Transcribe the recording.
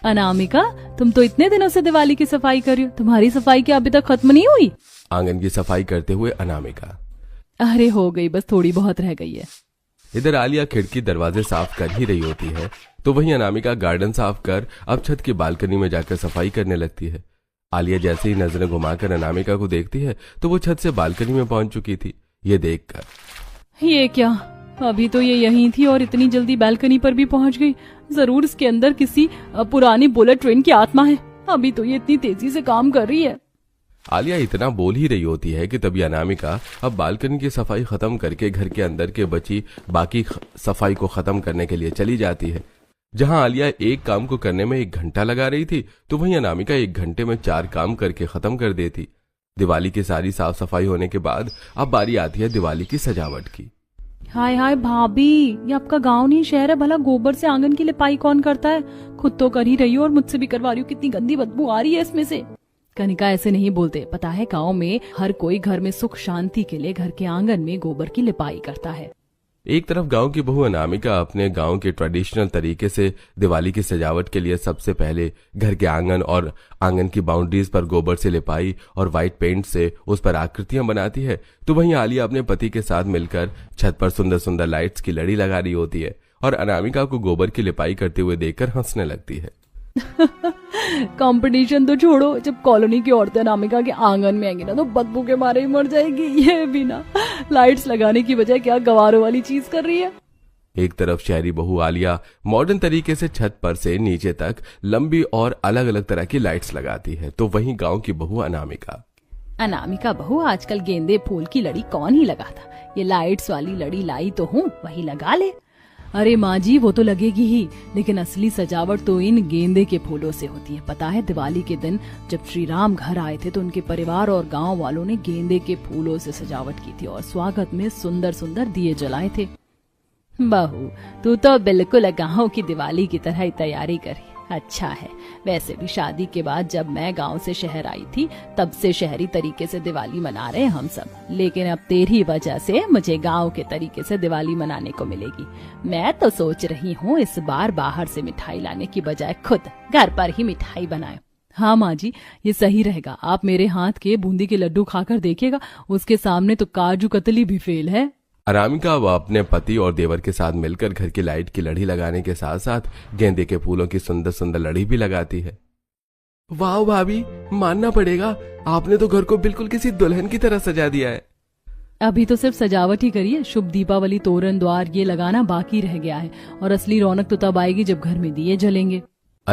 अनामिका, तुम तो इतने दिनों से दिवाली की सफाई कर रही हो, तुम्हारी सफाई क्या अभी तक खत्म नहीं हुई? आंगन की सफाई करते हुए अनामिका। अरे हो गई, बस थोड़ी बहुत रह गई है। इधर आलिया खिड़की दरवाजे साफ कर ही रही होती है तो वहीं अनामिका गार्डन साफ कर अब छत की बालकनी में जाकर सफाई करने लगती है। आलिया जैसे ही नजरें घुमाकर अनामिका को देखती है तो वो छत से बालकनी में पहुंच चुकी थी। ये देखकर ये क्या, अभी तो ये यहीं थी और इतनी जल्दी बालकनी पर भी पहुंच गई। जरूर इसके अंदर किसी पुरानी बुलेट ट्रेन की आत्मा है, अभी तो ये इतनी तेजी से काम कर रही है। आलिया इतना बोल ही रही होती है कि तभी अनामिका अब बालकनी की सफाई खत्म करके घर के अंदर के बची बाकी सफाई को खत्म करने के लिए चली जाती है। जहां आलिया एक काम को करने में 1 घंटा लगा रही थी तो वहीं अनामिका 1 घंटे में 4 काम करके खत्म कर देती। दिवाली की सारी साफ सफाई होने के बाद अब बारी आती है दिवाली की सजावट की। हाय हाय भाभी, ये आपका गांव नहीं शहर है, भला गोबर से आंगन की लिपाई कौन करता है? खुद तो कर ही रही हो और मुझसे भी करवा रही हो, कितनी गंदी बदबू आ रही है इसमें से। कनिका, ऐसे नहीं बोलते, पता है गांव में हर कोई घर में सुख शांति के लिए घर के आंगन में गोबर की लिपाई करता है। एक तरफ गांव की बहू अनामिका अपने गांव के ट्रेडिशनल तरीके से दिवाली की सजावट के लिए सबसे पहले घर के आंगन और आंगन की बाउंड्रीज पर गोबर से लिपाई और व्हाइट पेंट से उस पर आकृतियां बनाती है, तो वहीं आलिया अपने पति के साथ मिलकर छत पर सुंदर सुंदर लाइट्स की लड़ी लगा रही होती है और अनामिका को गोबर की लिपाई करते हुए देखकर हंसने लगती है। कंपटीशन तो छोड़ो, जब कॉलोनी की औरतें अनामिका के आंगन में आएंगी ना तो बदबू के मारे ही मर जाएगी। ये भी ना लाइट्स लगाने की बजाय क्या गवारों वाली चीज कर रही है। एक तरफ शहरी बहू आलिया मॉडर्न तरीके से छत पर से नीचे तक लंबी और अलग अलग तरह की लाइट्स लगाती है, तो वहीं गांव की बहू अनामिका बहू, आजकल गेंदे फूल की लड़ी कौन ही लगाता, ये लाइट्स वाली लड़ी लाई तो हूँ, वही लगा ले। अरे माँ जी, वो तो लगेगी ही, लेकिन असली सजावट तो इन गेंदे के फूलों से होती है। पता है दिवाली के दिन जब श्री राम घर आए थे तो उनके परिवार और गांव वालों ने गेंदे के फूलों से सजावट की थी और स्वागत में सुंदर सुंदर दिए जलाए थे। बहू, तू तो बिल्कुल गांव की दिवाली की तरह ही तैयारी करी। अच्छा है, वैसे भी शादी के बाद जब मैं गांव से शहर आई थी तब से शहरी तरीके से दिवाली मना रहे हैं हम सब, लेकिन अब तेरी वजह से मुझे गांव के तरीके से दिवाली मनाने को मिलेगी। मैं तो सोच रही हूँ इस बार बाहर से मिठाई लाने की बजाय खुद घर पर ही मिठाई बनाए। हाँ माँ जी, ये सही रहेगा। आप मेरे हाथ के बूंदी के लड्डू खाकर देखिएगा, उसके सामने तो काजू कतली भी फेल है। अनामिका अब अपने पति और देवर के साथ मिलकर घर की लाइट की लड़ी लगाने के साथ साथ गेंदे के फूलों की सुंदर सुंदर लड़ी भी लगाती है। वाह भाभी, मानना पड़ेगा, आपने तो घर को बिल्कुल किसी दुल्हन की तरह सजा दिया है। अभी तो सिर्फ सजावट ही करिए, शुभ दीपावली तोरण द्वार ये लगाना बाकी रह गया है और असली रौनक तो तब आएगी जब घर में दिए जलेंगे।